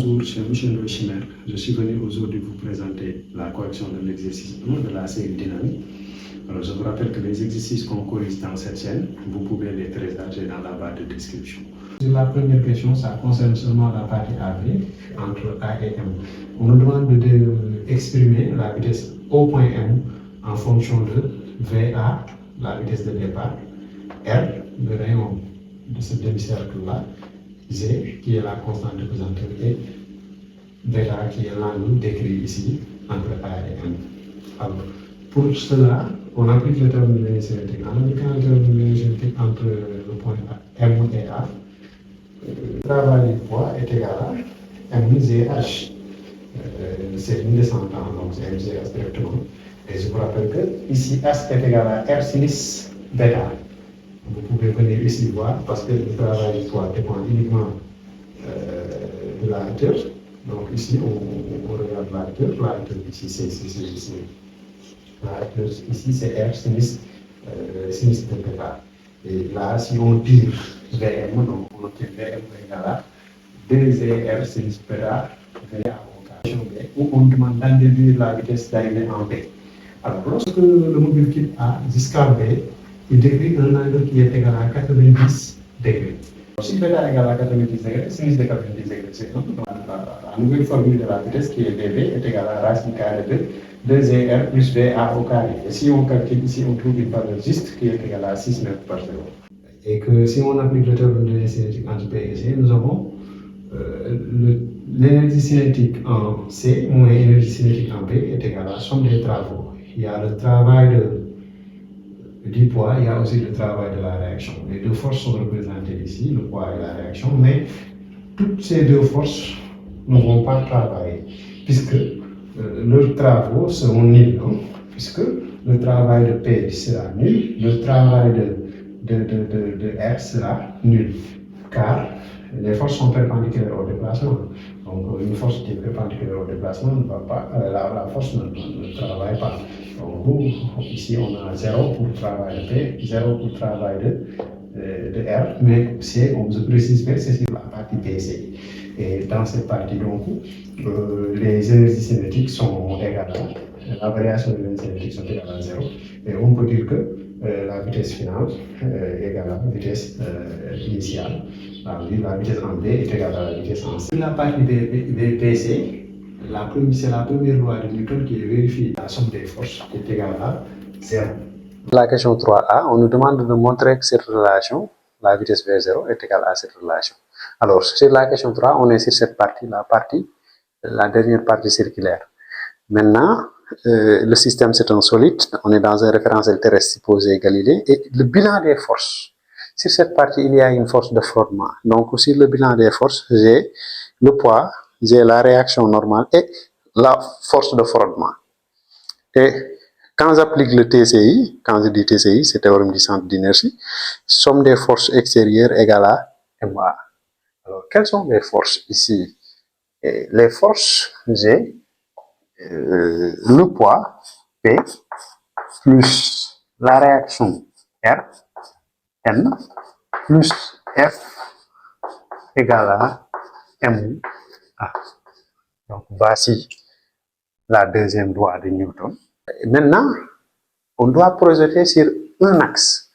Bonjour, je suis Michel Louis Chimère. Je suis venu aujourd'hui vous présenter la correction de l'exercice 1 de la série dynamique. Alors, je vous rappelle que les exercices qu'on corrige dans cette chaîne, vous pouvez les télécharger dans la barre de description. La première question, ça concerne seulement la partie AB entre A et M. On nous demande d'exprimer la vitesse au point M en fonction de VA, la vitesse de départ, R, le rayon de ce demi-cercle-là, Z, qui est la constante de pesanteur, et bêta, qui est l'angle décrit ici entre A et M. Alors, pour cela, on applique le terme cinétique. En appliquant le terme cinétique entre le point M et A, le travail du poids est égal à MZH. C'est une descente, donc c'est MZH directement. Et je vous rappelle que ici, S est égal à R sinus bêta. Vous pouvez venir ici voir parce que le travail du poids dépend uniquement de la hauteur. Donc ici, on regarde la hauteur ici, c'est la hauteur ici, c'est R sinus de bêta. Et là, si on tire VM, donc on obtient VM égal à 2R sinus bêta VA où on demande d'en déduire la vitesse d'arrivée en B. Alors, lorsque le mobile quitte A jusqu'à B, il décrit un angle qui est égal à 90 degrés. Si bêta est égal à 90 degrés, sinus de 90 degrés, c'est la nouvelle formule de la vitesse qui est dV est égale à racine carrée de 2R plus VA au carré. Et si on calcule ici, on trouve une valeur juste qui est égale à 6 mètres par seconde. Et que si on applique le théorème de l'énergie cinétique entre P et C, nous avons l'énergie cinétique en C moins l'énergie cinétique en B est égale à la somme des travaux. Il y a le travail du poids, il y a aussi le travail de la réaction. Les deux forces sont représentées ici, le poids et la réaction, mais toutes ces deux forces ne vont pas travailler, puisque leurs travaux seront nuls, hein, puisque le travail de P sera nul, le travail de R sera nul, car les forces sont perpendiculaires au déplacement. Donc une force qui est perpendiculaire au déplacement ne va pas, la force ne travaille pas. Donc ici on a 0 pour le travail de P, 0 pour le travail de R, mais C, on se précise que c'est sur la partie PC. Et dans cette partie, donc, les énergies cinétiques sont égales à, la variation des énergies cinétiques sont égales à 0. Et on peut dire que la vitesse finale est égale à la vitesse initiale. La vitesse en B est égale à la vitesse en C. La partie des PC, c'est la première loi de Newton qui vérifie la somme des forces qui est égale à 0. La question 3a, on nous demande de montrer que cette relation, la vitesse V0, est égale à cette relation. Alors, sur la question 3, on est sur cette partie, la dernière partie circulaire. Maintenant, le système c'est un solide, on est dans un référentiel terrestre supposé Galilée, et le bilan des forces. Sur cette partie, il y a une force de frottement. Donc, sur le bilan des forces, j'ai le poids, j'ai la réaction normale et la force de frottement. Et quand j'applique le TCI, quand je dis TCI, c'est le théorème du centre d'inertie, somme des forces extérieures égale à MA. Alors, quelles sont les forces ici? Et les forces, j'ai le poids P plus la réaction R, N, plus F égale à M A. Donc, voici la deuxième loi de Newton. Et maintenant, on doit projeter sur un axe.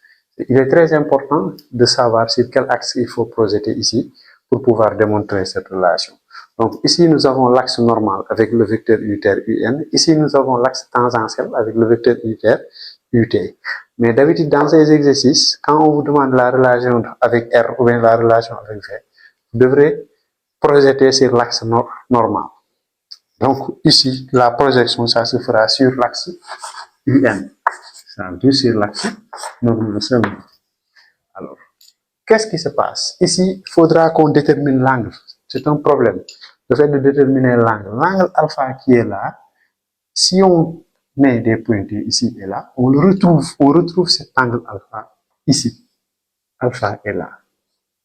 Il est très important de savoir sur quel axe il faut projeter ici pour pouvoir démontrer cette relation. Donc ici, nous avons l'axe normal avec le vecteur unitaire UN. Ici, nous avons l'axe tangentiel avec le vecteur unitaire UT. Mais d'habitude, dans ces exercices, quand on vous demande la relation avec R ou bien la relation avec V, vous devrez projeter sur l'axe normal. Donc ici, la projection, ça se fera sur l'axe UN. Ça veut dire sur l'axe normal seulement. Alors, qu'est-ce qui se passe? Ici, il faudra qu'on détermine l'angle. C'est un problème. Le fait de déterminer l'angle. L'angle alpha qui est là, si on met des pointeurs ici et là, on retrouve cet angle alpha ici. Alpha est là.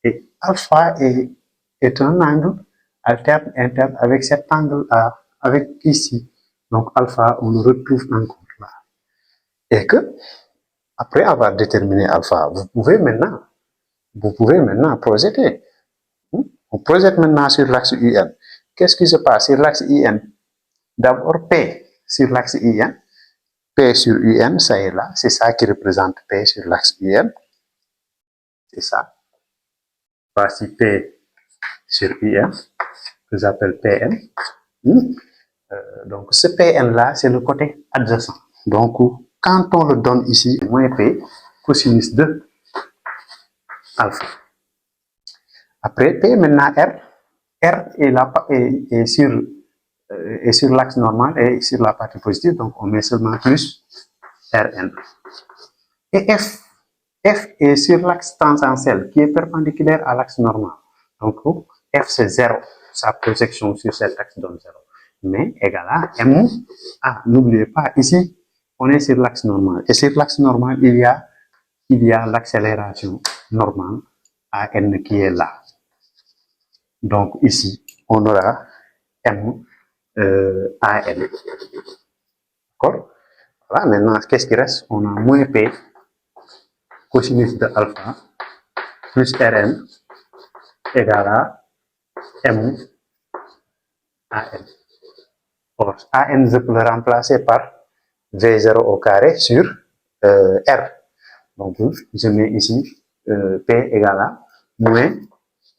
Et alpha est un angle alterne interne avec cet angle A, avec ici. Donc alpha, on le retrouve encore là. Et que, après avoir déterminé alpha, vous pouvez maintenant projeter. On projette maintenant sur l'axe UN. qu'est-ce qui se passe sur l'axe IN? D'abord P sur l'axe IN, P sur UN, ça est là, c'est ça qui représente P sur l'axe UN, c'est ça. Voici P sur UN, que j'appelle PN. Donc ce PN là, c'est le côté adjacent. Donc quand on le donne ici, moins P cosinus de alpha. Après P, maintenant R est, là, est sur l'axe normal et sur la partie positive, donc on met seulement plus Rn. Et F est sur l'axe tangentiel qui est perpendiculaire à l'axe normal. Donc F c'est 0, sa projection sur cet axe donne 0. Mais égal à M. Ah, n'oubliez pas, ici on est sur l'axe normal. Et sur l'axe normal, il y a l'accélération normale à N qui est là. Donc ici, on aura M à N. D'accord? Voilà, maintenant, qu'est-ce qui reste? On a moins P cosinus de alpha plus Rn égale à M à N. Or, AN, je peux le remplacer par V0 au carré sur R. Donc, je mets ici P égale à moins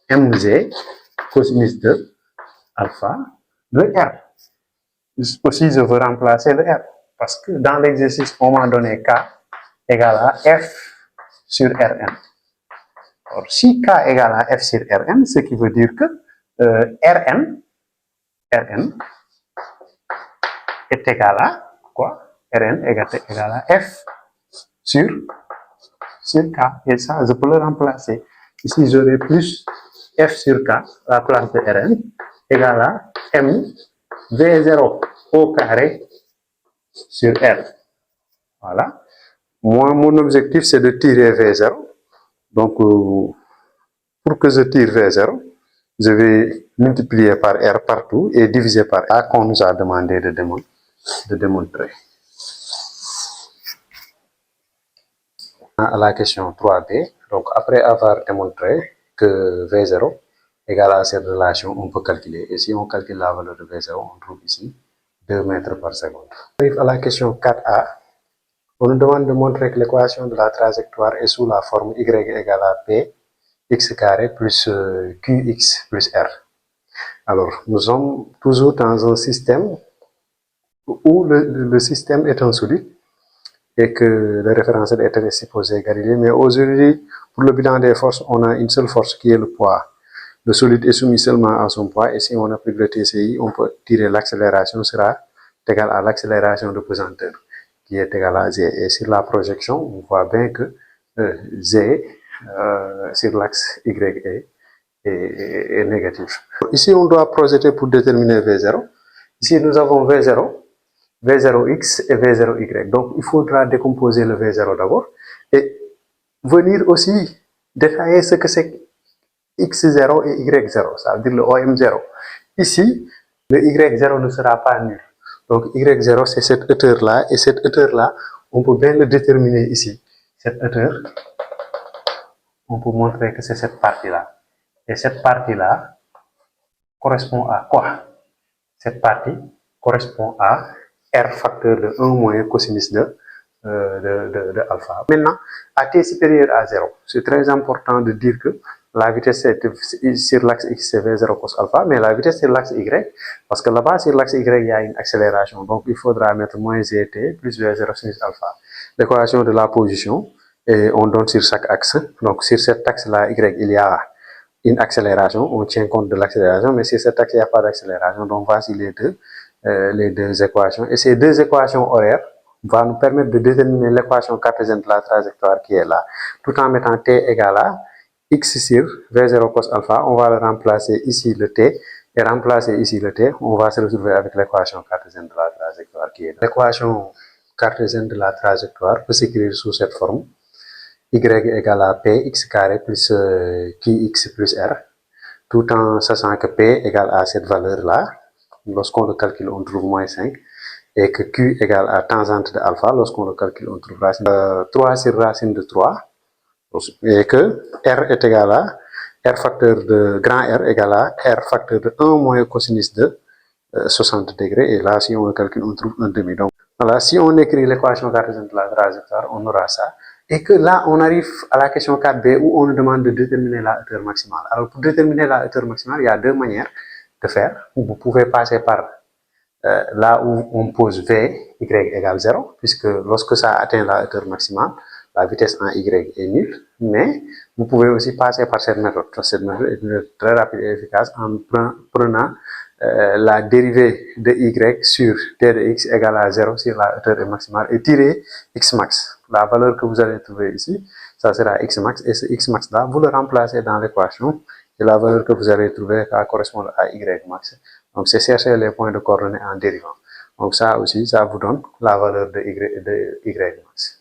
mg cosinus de alpha de R. Aussi, je veux remplacer le R parce que dans l'exercice, on m'a donné K égale à F sur Rn. Or, si K égale à F sur Rn, ce qui veut dire que Rn est égal à quoi? Rn est égal à F sur K. Et ça, je peux le remplacer. Ici, j'aurai plus F sur K, la place de Rn, égale à M V0 au carré sur R. Voilà. Moi, mon objectif, c'est de tirer V0. Donc, pour que je tire V0, je vais multiplier par R partout et diviser par A qu'on nous a demandé de démontrer. À la question 3b, donc après avoir démontré que V0 égale à cette relation, on peut calculer. Et si on calcule la valeur de V0, on trouve ici 2 mètres par seconde. On arrive à la question 4a. On nous demande de montrer que l'équation de la trajectoire est sous la forme y égale à p x carré plus qx plus r. Alors, nous sommes toujours dans un système où le système est un solide et que le référentiel était supposé Galilée. Mais aujourd'hui, pour le bilan des forces, on a une seule force qui est le poids. Le solide est soumis seulement à son poids et si on applique le TCI, on peut tirer l'accélération sera égale à l'accélération de pesanteur qui est égale à G. Et sur la projection, on voit bien que G sur l'axe Y est négatif. Ici, on doit projeter pour déterminer V0. Ici, nous avons V0. V0x et V0y. Donc, il faudra décomposer le V0 d'abord et venir aussi détailler ce que c'est x0 et y0, ça veut dire le OM0. Ici, le y0 ne sera pas nul. Donc, y0, c'est cette hauteur-là et cette hauteur-là, on peut bien le déterminer ici. Cette hauteur, on peut montrer que c'est cette partie-là. Et cette partie-là correspond à quoi? Cette partie correspond à R facteur de 1 moins cosinus de alpha. Maintenant, à t supérieur à 0, c'est très important de dire que la vitesse sur l'axe x c'est v0 cos alpha, mais la vitesse sur l'axe y, parce que là-bas sur l'axe y il y a une accélération, donc il faudra mettre moins gt plus v0 sinus alpha. L'équation de la position, et on donne sur chaque axe, donc sur cet axe-là y il y a une accélération, on tient compte de l'accélération, mais sur cet axe il n'y a pas d'accélération, donc voici les deux équations. Et ces deux équations horaires vont nous permettre de déterminer l'équation cartésienne de la trajectoire qui est là, tout en mettant t égale à x sur v0 cos alpha. On va le remplacer ici le t et remplacer ici le t. On va se retrouver avec l'équation cartésienne de la trajectoire qui est là. L'équation cartésienne de la trajectoire peut s'écrire sous cette forme. Y égale à p x carré plus qx plus r, tout en sachant que p égale à cette valeur-là. Lorsqu'on le calcule, on trouve moins 5. Et que Q égale à tangente de alpha. Lorsqu'on le calcule, on trouve racine 3 sur racine de 3. Et que R est égal à R facteur de grand R égale à R facteur de 1 moins cosinus de 60 degrés. Et là, si on le calcule, on trouve un demi. Donc, voilà, si on écrit l'équation cartésienne de la trajectoire, on aura ça. Et que là, on arrive à la question 4b où on nous demande de déterminer la hauteur maximale. Alors, pour déterminer la hauteur maximale, il y a deux manières de faire. Vous pouvez passer par là où on pose V, Y égale 0, puisque lorsque ça atteint la hauteur maximale, la vitesse en Y est nulle. Mais vous pouvez aussi passer par cette méthode. Cette méthode est une méthode très rapide et efficace en prenant la dérivée de Y sur t de x égale à 0 sur la hauteur maximale et tirer x max. La valeur que vous allez trouver ici, ça sera x max, et ce x max là, vous le remplacez dans l'équation, et la valeur que vous allez trouver va correspondre à y max. Donc c'est chercher les points de coordonnées en dérivant. Donc ça aussi, ça vous donne la valeur de y max.